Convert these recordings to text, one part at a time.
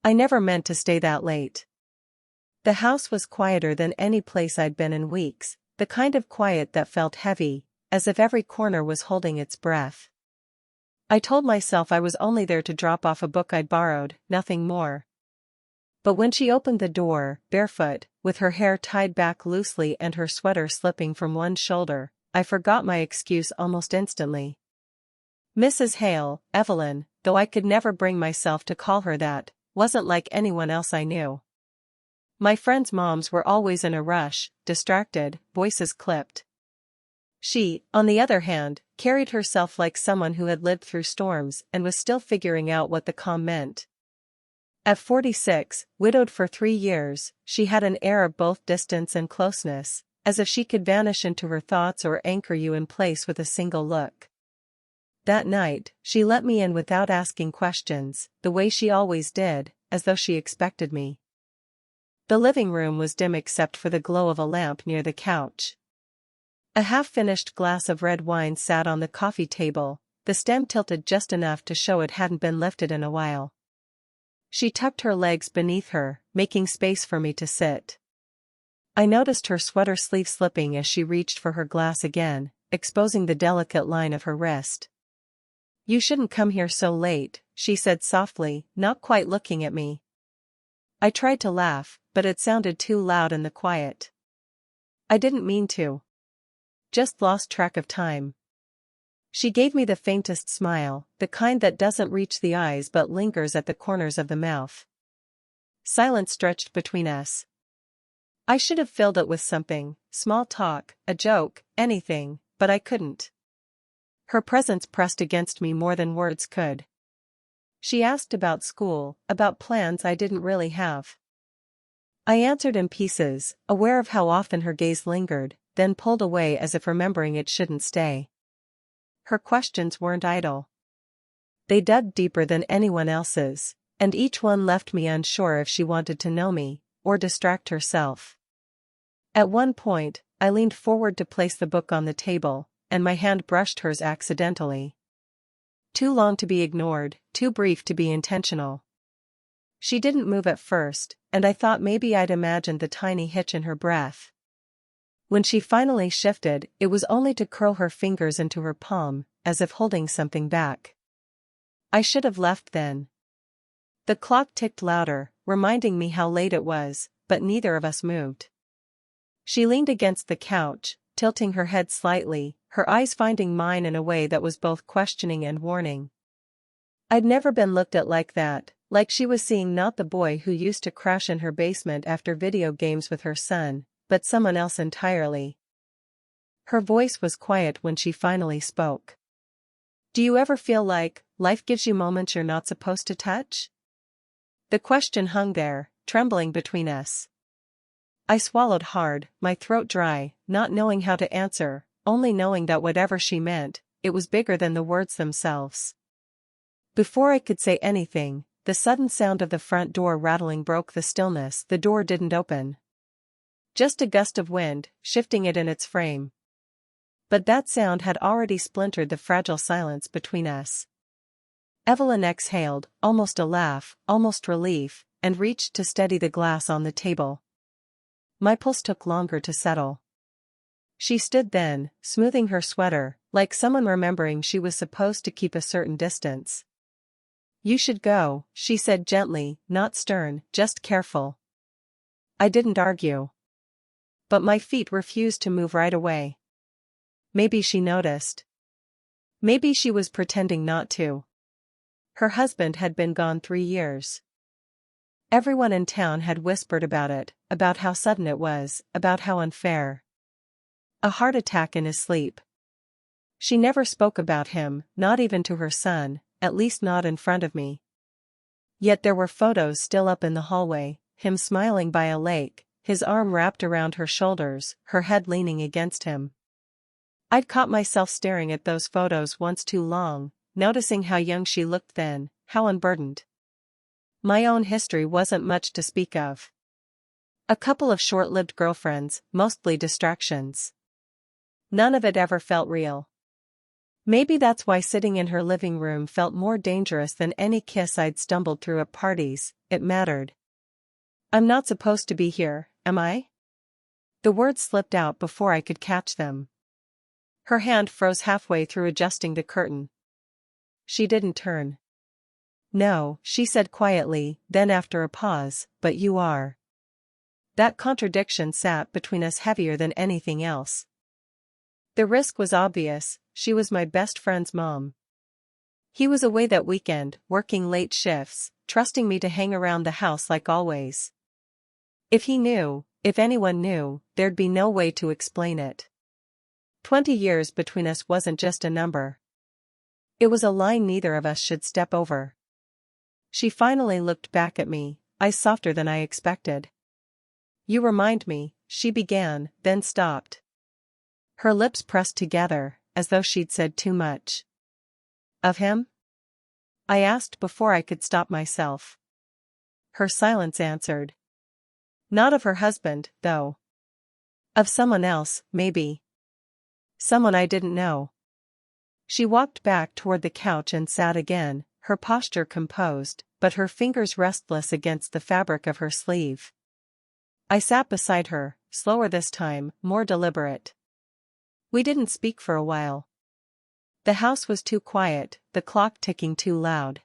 I never meant to stay that late. The house was quieter than any place I'd been in weeks, the kind of quiet that felt heavy, as if every corner was holding its breath. I told myself I was only there to drop off a book I'd borrowed, nothing more. But when she opened the door, barefoot, with her hair tied back loosely and her sweater slipping from one shoulder, I forgot my excuse almost instantly. Mrs. Hale, Evelyn, though I could never bring myself to call her that, wasn't like anyone else I knew. My friends' moms were always in a rush, distracted, voices clipped. She, on the other hand, carried herself like someone who had lived through storms and was still figuring out what the calm meant. At 46, widowed for 3 years, she had an air of both distance and closeness, as if she could vanish into her thoughts or anchor you in place with a single look. That night, she let me in without asking questions, the way she always did, as though she expected me. The living room was dim except for the glow of a lamp near the couch. A half-finished glass of red wine sat on the coffee table, the stem tilted just enough to show it hadn't been lifted in a while. She tucked her legs beneath her, making space for me to sit. I noticed her sweater sleeve slipping as she reached for her glass again, exposing the delicate line of her wrist. "You shouldn't come here so late," she said softly, not quite looking at me. I tried to laugh, but it sounded too loud in the quiet. "I didn't mean to. Just lost track of time." She gave me the faintest smile, the kind that doesn't reach the eyes but lingers at the corners of the mouth. Silence stretched between us. I should have filled it with something, small talk, a joke, anything, but I couldn't. Her presence pressed against me more than words could. She asked about school, about plans I didn't really have. I answered in pieces, aware of how often her gaze lingered, then pulled away as if remembering it shouldn't stay. Her questions weren't idle. They dug deeper than anyone else's, and each one left me unsure if she wanted to know me, or distract herself. At one point, I leaned forward to place the book on the table, and my hand brushed hers accidentally. Too long to be ignored, too brief to be intentional. She didn't move at first, and I thought maybe I'd imagined the tiny hitch in her breath. When she finally shifted, it was only to curl her fingers into her palm, as if holding something back. I should have left then. The clock ticked louder, reminding me how late it was, but neither of us moved. She leaned against the couch, tilting her head slightly, her eyes finding mine in a way that was both questioning and warning. I'd never been looked at like that, like she was seeing not the boy who used to crash in her basement after video games with her son, but someone else entirely. Her voice was quiet when she finally spoke. "Do you ever feel like life gives you moments you're not supposed to touch?" The question hung there, trembling between us. I swallowed hard, my throat dry, not knowing how to answer, only knowing that whatever she meant, it was bigger than the words themselves. Before I could say anything, the sudden sound of the front door rattling broke the stillness. The door didn't open. Just a gust of wind, shifting it in its frame. But that sound had already splintered the fragile silence between us. Evelyn exhaled, almost a laugh, almost relief, and reached to steady the glass on the table. My pulse took longer to settle. She stood then, smoothing her sweater, like someone remembering she was supposed to keep a certain distance. "You should go," she said gently, not stern, just careful. I didn't argue. But my feet refused to move right away. Maybe she noticed. Maybe she was pretending not to. Her husband had been gone 3 years. Everyone in town had whispered about it, about how sudden it was, about how unfair. A heart attack in his sleep. She never spoke about him, not even to her son, at least not in front of me. Yet there were photos still up in the hallway, him smiling by a lake, his arm wrapped around her shoulders, her head leaning against him. I'd caught myself staring at those photos once too long, noticing how young she looked then, how unburdened. My own history wasn't much to speak of. A couple of short-lived girlfriends, mostly distractions. None of it ever felt real. Maybe that's why sitting in her living room felt more dangerous than any kiss I'd stumbled through at parties. It mattered. I'm not supposed to be here, am I? The words slipped out before I could catch them. Her hand froze halfway through adjusting the curtain. She didn't turn. No, she said quietly, then after a pause, but you are. That contradiction sat between us heavier than anything else. The risk was obvious. She was my best friend's mom. He was away that weekend, working late shifts, trusting me to hang around the house like always. If he knew, if anyone knew, there'd be no way to explain it. 20 years between us wasn't just a number. It was a line neither of us should step over. She finally looked back at me, eyes softer than I expected. You remind me, she began, then stopped. Her lips pressed together, as though she'd said too much. Of him? I asked before I could stop myself. Her silence answered. Not of her husband, though. Of someone else, maybe. Someone I didn't know. She walked back toward the couch and sat again, her posture composed, but her fingers restless against the fabric of her sleeve. I sat beside her, slower this time, more deliberate. We didn't speak for a while. The house was too quiet, the clock ticking too loud.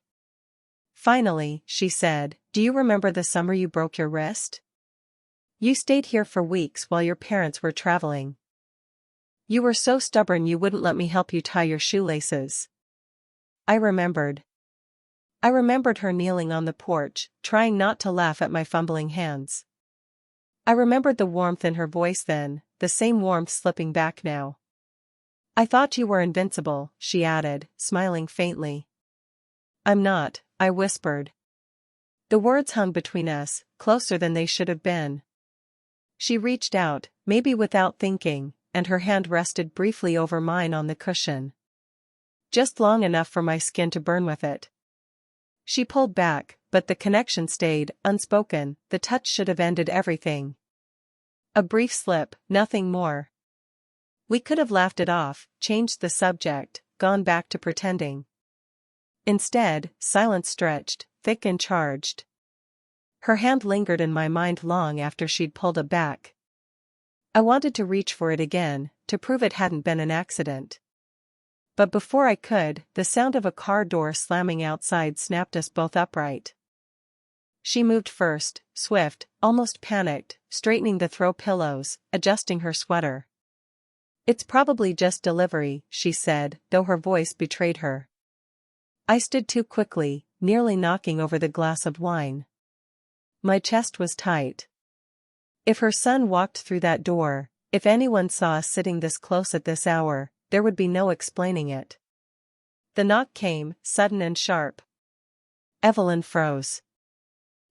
Finally, she said, do you remember the summer you broke your wrist? You stayed here for weeks while your parents were traveling. You were so stubborn you wouldn't let me help you tie your shoelaces. I remembered. I remembered her kneeling on the porch, trying not to laugh at my fumbling hands. I remembered the warmth in her voice then, the same warmth slipping back now. I thought you were invincible, she added, smiling faintly. I'm not, I whispered. The words hung between us, closer than they should have been. She reached out, maybe without thinking, and her hand rested briefly over mine on the cushion. Just long enough for my skin to burn with it. She pulled back, but the connection stayed, unspoken. The touch should have ended everything. A brief slip, nothing more. We could have laughed it off, changed the subject, gone back to pretending. Instead, silence stretched, thick and charged. Her hand lingered in my mind long after she'd pulled it back. I wanted to reach for it again, to prove it hadn't been an accident. But before I could, the sound of a car door slamming outside snapped us both upright. She moved first, swift, almost panicked, straightening the throw pillows, adjusting her sweater. It's probably just delivery, she said, though her voice betrayed her. I stood too quickly, nearly knocking over the glass of wine. My chest was tight. If her son walked through that door, if anyone saw us sitting this close at this hour, there would be no explaining it. The knock came, sudden and sharp. Evelyn froze.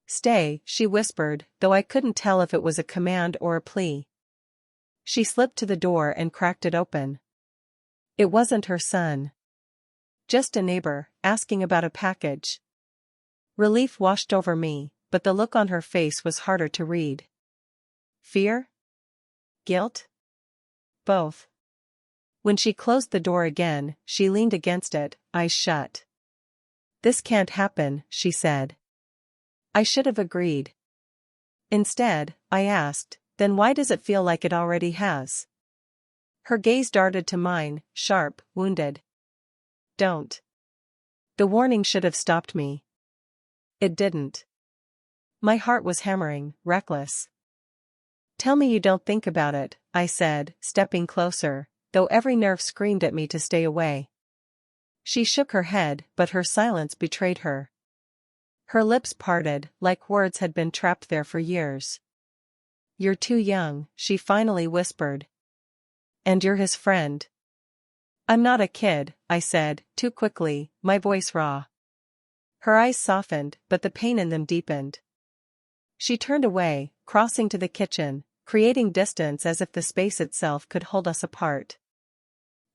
Stay, she whispered, though I couldn't tell if it was a command or a plea. She slipped to the door and cracked it open. It wasn't her son. Just a neighbor, asking about a package. Relief washed over me, but the look on her face was harder to read. Fear? Guilt? Both. When she closed the door again, she leaned against it, eyes shut. This can't happen, she said. I should have agreed. Instead, I asked, then why does it feel like it already has? Her gaze darted to mine, sharp, wounded. Don't. The warning should have stopped me. It didn't. My heart was hammering, reckless. Tell me you don't think about it, I said, stepping closer, though every nerve screamed at me to stay away. She shook her head, but her silence betrayed her. Her lips parted, like words had been trapped there for years. You're too young, she finally whispered. And you're his friend. I'm not a kid, I said, too quickly, my voice raw. Her eyes softened, but the pain in them deepened. She turned away, crossing to the kitchen, creating distance as if the space itself could hold us apart.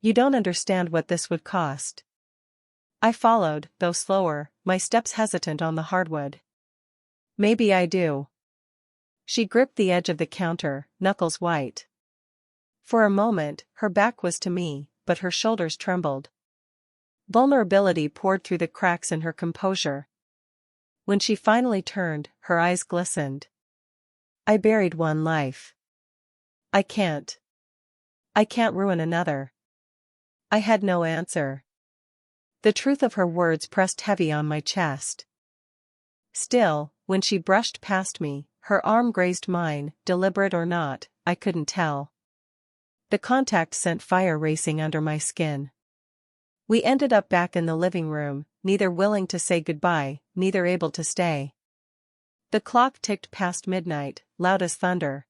You don't understand what this would cost. I followed, though slower, my steps hesitant on the hardwood. Maybe I do. She gripped the edge of the counter, knuckles white. For a moment, her back was to me, but her shoulders trembled. Vulnerability poured through the cracks in her composure. When she finally turned, her eyes glistened. I buried one life. I can't. I can't ruin another. I had no answer. The truth of her words pressed heavy on my chest. Still, when she brushed past me, her arm grazed mine, deliberate or not, I couldn't tell. The contact sent fire racing under my skin. We ended up back in the living room, neither willing to say goodbye, neither able to stay. The clock ticked past midnight, loud as thunder.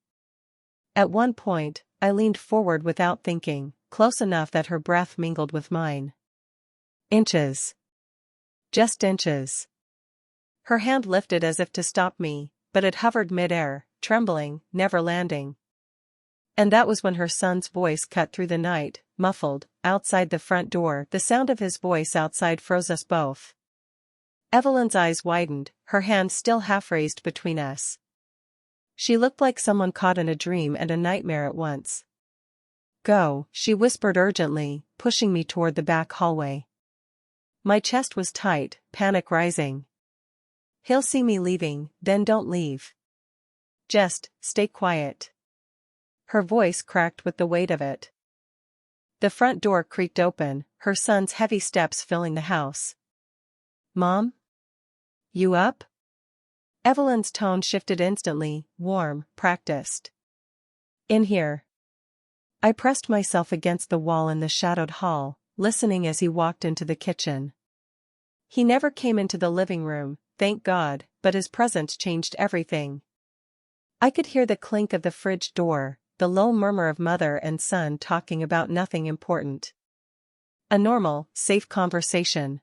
At one point, I leaned forward without thinking, close enough that her breath mingled with mine. Inches. Just inches. Her hand lifted as if to stop me, but it hovered mid-air, trembling, never landing. And that was when her son's voice cut through the night, muffled, outside the front door. The sound of his voice outside froze us both. Evelyn's eyes widened, her hand still half raised between us. She looked like someone caught in a dream and a nightmare at once. Go, she whispered urgently, pushing me toward the back hallway. My chest was tight, panic rising. He'll see me leaving, then don't leave. Just, stay quiet. Her voice cracked with the weight of it. The front door creaked open, her son's heavy steps filling the house. Mom? You up? Evelyn's tone shifted instantly, warm, practiced. In here. I pressed myself against the wall in the shadowed hall, listening as he walked into the kitchen. He never came into the living room, thank God, but his presence changed everything. I could hear the clink of the fridge door, the low murmur of mother and son talking about nothing important. A normal, safe conversation.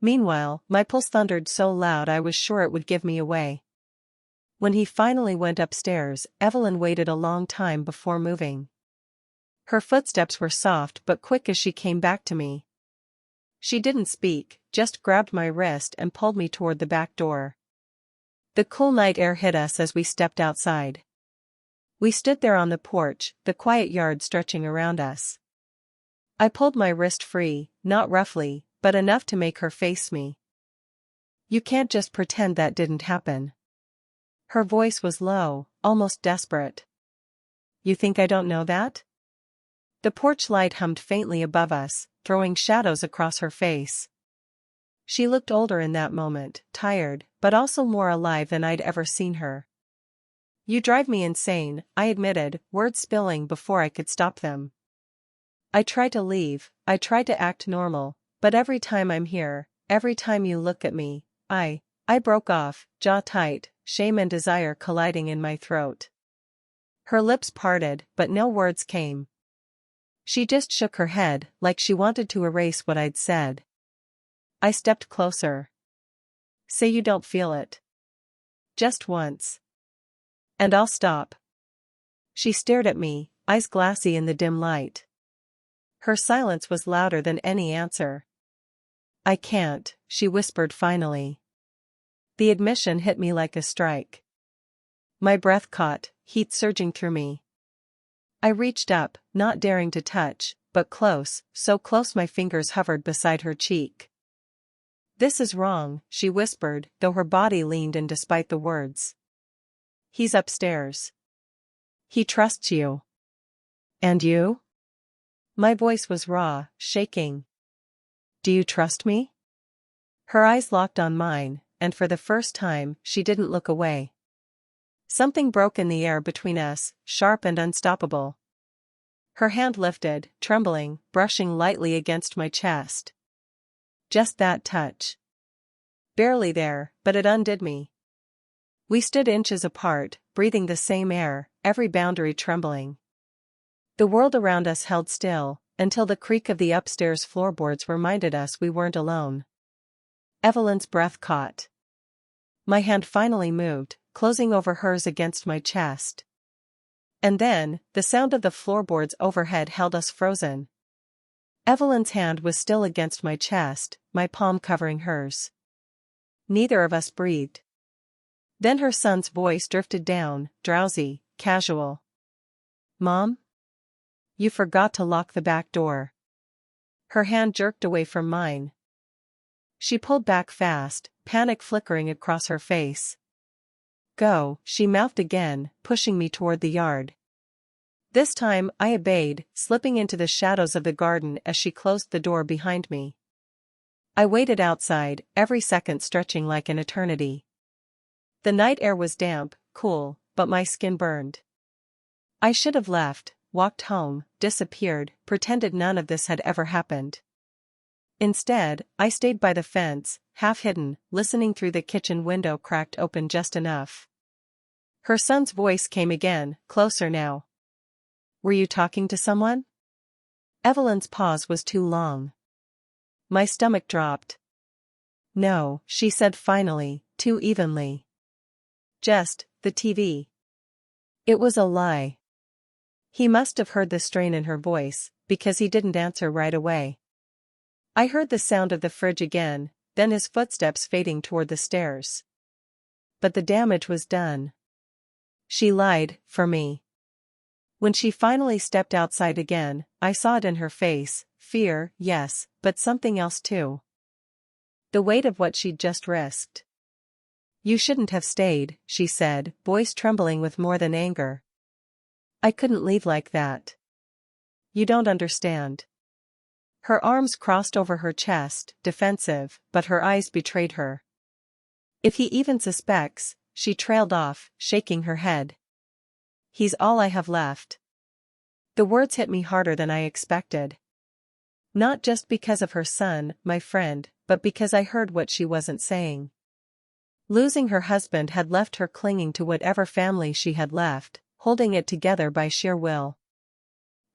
Meanwhile, my pulse thundered so loud I was sure it would give me away. When he finally went upstairs, Evelyn waited a long time before moving. Her footsteps were soft but quick as she came back to me. She didn't speak, just grabbed my wrist and pulled me toward the back door. The cool night air hit us as we stepped outside. We stood there on the porch, the quiet yard stretching around us. I pulled my wrist free, not roughly, but enough to make her face me. You can't just pretend that didn't happen. Her voice was low, almost desperate. You think I don't know that? The porch light hummed faintly above us, throwing shadows across her face. She looked older in that moment, tired, but also more alive than I'd ever seen her. You drive me insane, I admitted, words spilling before I could stop them. I tried to leave, I tried to act normal, but every time I'm here, every time you look at me, I broke off, jaw tight, shame and desire colliding in my throat. Her lips parted, but no words came. She just shook her head, like she wanted to erase what I'd said. I stepped closer. Say you don't feel it. Just once. And I'll stop. She stared at me, eyes glassy in the dim light. Her silence was louder than any answer. I can't, she whispered finally. The admission hit me like a strike. My breath caught, heat surging through me. I reached up, not daring to touch, but close, so close my fingers hovered beside her cheek. This is wrong, she whispered, though her body leaned in despite the words. He's upstairs. He trusts you. And you? My voice was raw, shaking. Do you trust me? Her eyes locked on mine, and for the first time, she didn't look away. Something broke in the air between us, sharp and unstoppable. Her hand lifted, trembling, brushing lightly against my chest. Just that touch. Barely there, but it undid me. We stood inches apart, breathing the same air, every boundary trembling. The world around us held still, until the creak of the upstairs floorboards reminded us we weren't alone. Evelyn's breath caught. My hand finally moved, closing over hers against my chest. And then, the sound of the floorboards overhead held us frozen. Evelyn's hand was still against my chest, my palm covering hers. Neither of us breathed. Then her son's voice drifted down, drowsy, casual. Mom? You forgot to lock the back door. Her hand jerked away from mine. She pulled back fast, panic flickering across her face. "Go," she mouthed again, pushing me toward the yard. This time, I obeyed, slipping into the shadows of the garden as she closed the door behind me. I waited outside, every second stretching like an eternity. The night air was damp, cool, but my skin burned. I should have left, walked home, disappeared, pretended none of this had ever happened. Instead, I stayed by the fence, half hidden, listening through the kitchen window cracked open just enough. Her son's voice came again, closer now. "Were you talking to someone?" Evelyn's pause was too long. My stomach dropped. "No," she said finally, too evenly. "Just, the TV." It was a lie. He must have heard the strain in her voice, because he didn't answer right away. I heard the sound of the fridge again, then his footsteps fading toward the stairs. But the damage was done. She lied, for me. When she finally stepped outside again, I saw it in her face, fear, yes, but something else too. The weight of what she'd just risked. "You shouldn't have stayed," she said, voice trembling with more than anger. "I couldn't leave like that. You don't understand." Her arms crossed over her chest, defensive, but her eyes betrayed her. "If he even suspects," she trailed off, shaking her head. "He's all I have left." The words hit me harder than I expected. Not just because of her son, my friend, but because I heard what she wasn't saying. Losing her husband had left her clinging to whatever family she had left, holding it together by sheer will.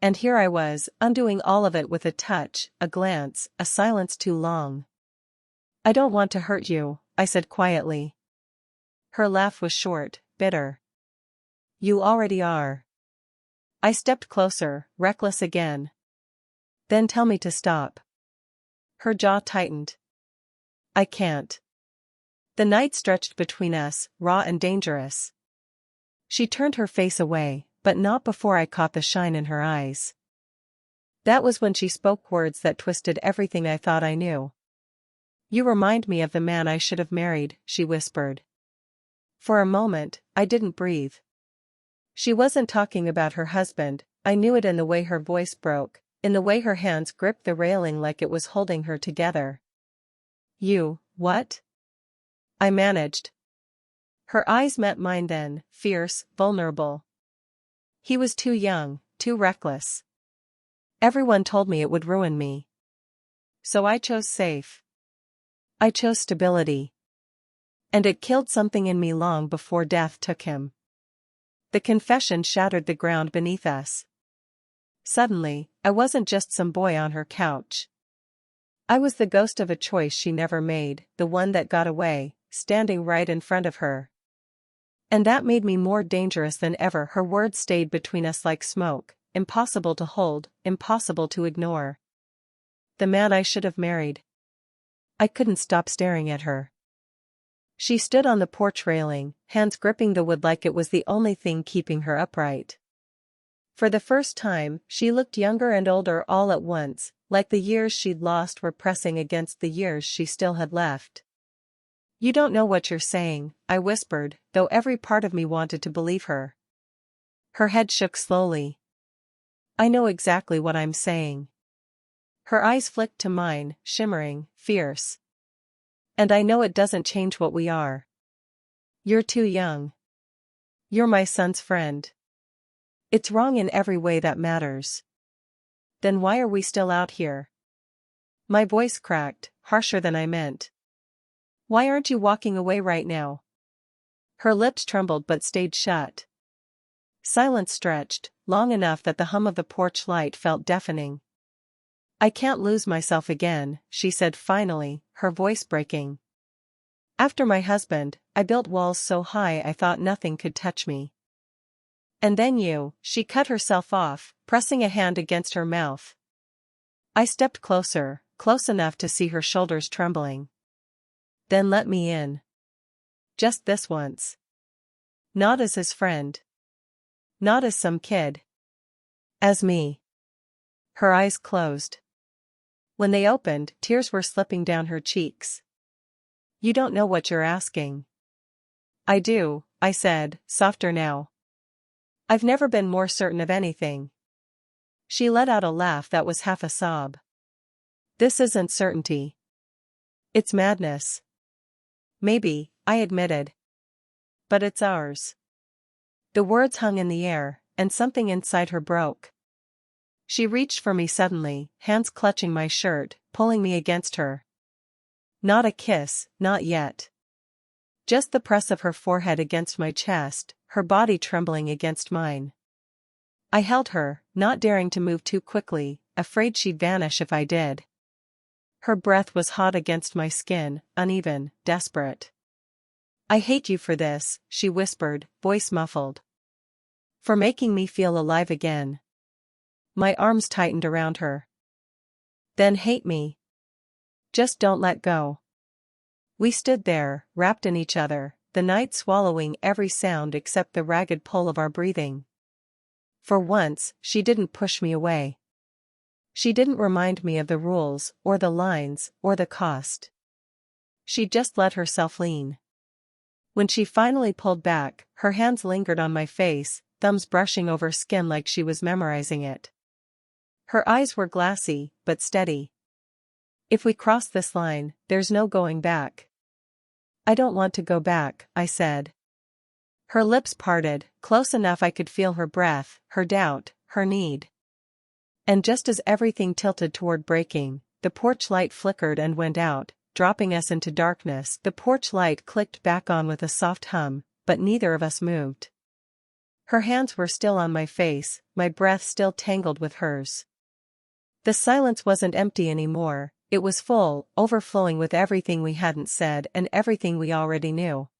And here I was, undoing all of it with a touch, a glance, a silence too long. "I don't want to hurt you," I said quietly. Her laugh was short, bitter. "You already are." I stepped closer, reckless again. "Then tell me to stop." Her jaw tightened. "I can't." The night stretched between us, raw and dangerous. She turned her face away, but not before I caught the shine in her eyes. That was when she spoke words that twisted everything I thought I knew. "You remind me of the man I should have married," she whispered. For a moment, I didn't breathe. She wasn't talking about her husband, I knew it in the way her voice broke, in the way her hands gripped the railing like it was holding her together. "You, what?" I managed. Her eyes met mine then, fierce, vulnerable. "He was too young, too reckless. Everyone told me it would ruin me. So I chose safe. I chose stability. And it killed something in me long before death took him." The confession shattered the ground beneath us. Suddenly, I wasn't just some boy on her couch. I was the ghost of a choice she never made, the one that got away, standing right in front of her. And that made me more dangerous than ever. Her words stayed between us like smoke, impossible to hold, impossible to ignore. The man I should have married. I couldn't stop staring at her. She stood on the porch railing, hands gripping the wood like it was the only thing keeping her upright. For the first time, she looked younger and older all at once, like the years she'd lost were pressing against the years she still had left. "You don't know what you're saying," I whispered, though every part of me wanted to believe her. Her head shook slowly. "I know exactly what I'm saying." Her eyes flicked to mine, shimmering, fierce. "And I know it doesn't change what we are. You're too young. You're my son's friend. It's wrong in every way that matters. Then why are we still out here?" My voice cracked, harsher than I meant. "Why aren't you walking away right now?" Her lips trembled but stayed shut. Silence stretched, long enough that the hum of the porch light felt deafening. "I can't lose myself again," she said finally, her voice breaking. "After my husband, I built walls so high I thought nothing could touch me. And then you," she cut herself off, pressing a hand against her mouth. I stepped closer, close enough to see her shoulders trembling. "Then let me in. Just this once. Not as his friend. Not as some kid. As me." Her eyes closed. When they opened, tears were slipping down her cheeks. "You don't know what you're asking." "I do," I said, softer now. "I've never been more certain of anything." She let out a laugh that was half a sob. "This isn't certainty. It's madness." "Maybe," I admitted. "But it's ours." The words hung in the air, and something inside her broke. She reached for me suddenly, hands clutching my shirt, pulling me against her. Not a kiss, not yet. Just the press of her forehead against my chest, her body trembling against mine. I held her, not daring to move too quickly, afraid she'd vanish if I did. Her breath was hot against my skin, uneven, desperate. "I hate you for this," she whispered, voice muffled. "For making me feel alive again." My arms tightened around her. "Then hate me. Just don't let go." We stood there, wrapped in each other, the night swallowing every sound except the ragged pull of our breathing. For once, she didn't push me away. She didn't remind me of the rules, or the lines, or the cost. She just let herself lean. When she finally pulled back, her hands lingered on my face, thumbs brushing over skin like she was memorizing it. Her eyes were glassy, but steady. "If we cross this line, there's no going back." "I don't want to go back," I said. Her lips parted, close enough I could feel her breath, her doubt, her need. And just as everything tilted toward breaking, the porch light flickered and went out, dropping us into darkness. The porch light clicked back on with a soft hum, but neither of us moved. Her hands were still on my face, my breath still tangled with hers. The silence wasn't empty anymore, it was full, overflowing with everything we hadn't said and everything we already knew.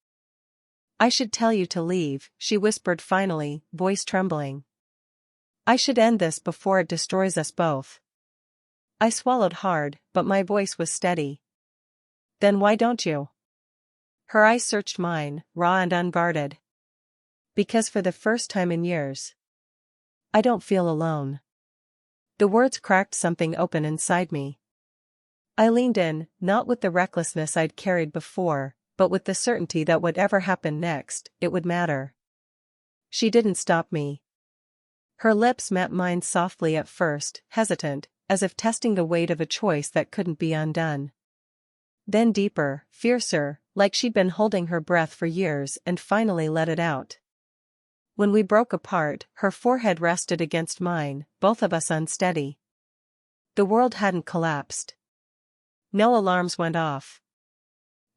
"I should tell you to leave," she whispered finally, voice trembling. "I should end this before it destroys us both." I swallowed hard, but my voice was steady. "Then why don't you?" Her eyes searched mine, raw and unguarded. "Because for the first time in years, I don't feel alone." The words cracked something open inside me. I leaned in, not with the recklessness I'd carried before, but with the certainty that whatever happened next, it would matter. She didn't stop me. Her lips met mine softly at first, hesitant, as if testing the weight of a choice that couldn't be undone. Then deeper, fiercer, like she'd been holding her breath for years and finally let it out. When we broke apart, her forehead rested against mine, both of us unsteady. The world hadn't collapsed. No alarms went off.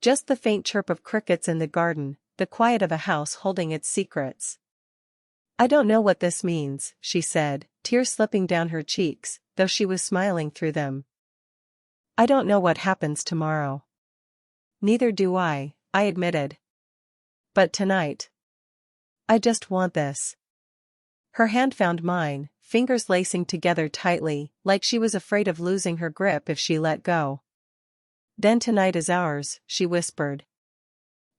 Just the faint chirp of crickets in the garden, the quiet of a house holding its secrets. "I don't know what this means," she said, tears slipping down her cheeks, though she was smiling through them. "I don't know what happens tomorrow." "Neither do I," I admitted. "But tonight, I just want this." Her hand found mine, fingers lacing together tightly, like she was afraid of losing her grip if she let go. "Then tonight is ours," she whispered.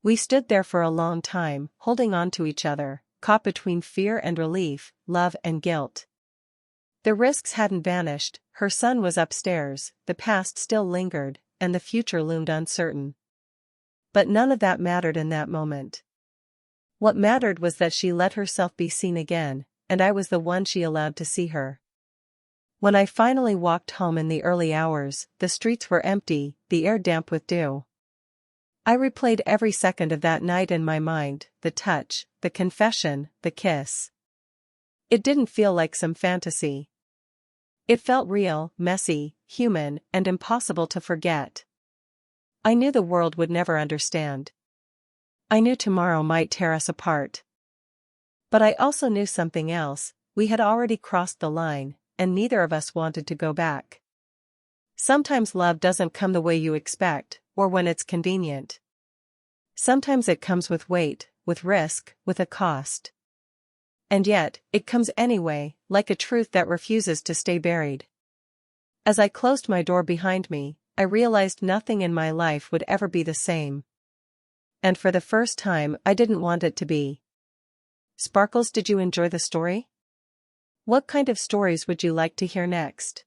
We stood there for a long time, holding on to each other, caught between fear and relief, love and guilt. The risks hadn't vanished, her son was upstairs, the past still lingered, and the future loomed uncertain. But none of that mattered in that moment. What mattered was that she let herself be seen again, and I was the one she allowed to see her. When I finally walked home in the early hours, the streets were empty, the air damp with dew. I replayed every second of that night in my mind, the touch, the confession, the kiss. It didn't feel like some fantasy. It felt real, messy, human, and impossible to forget. I knew the world would never understand. I knew tomorrow might tear us apart. But I also knew something else: we had already crossed the line, and neither of us wanted to go back. Sometimes love doesn't come the way you expect, or when it's convenient. Sometimes it comes with weight, with risk, with a cost. And yet, it comes anyway, like a truth that refuses to stay buried. As I closed my door behind me, I realized nothing in my life would ever be the same. And for the first time, I didn't want it to be. Sparkles, did you enjoy the story? What kind of stories would you like to hear next?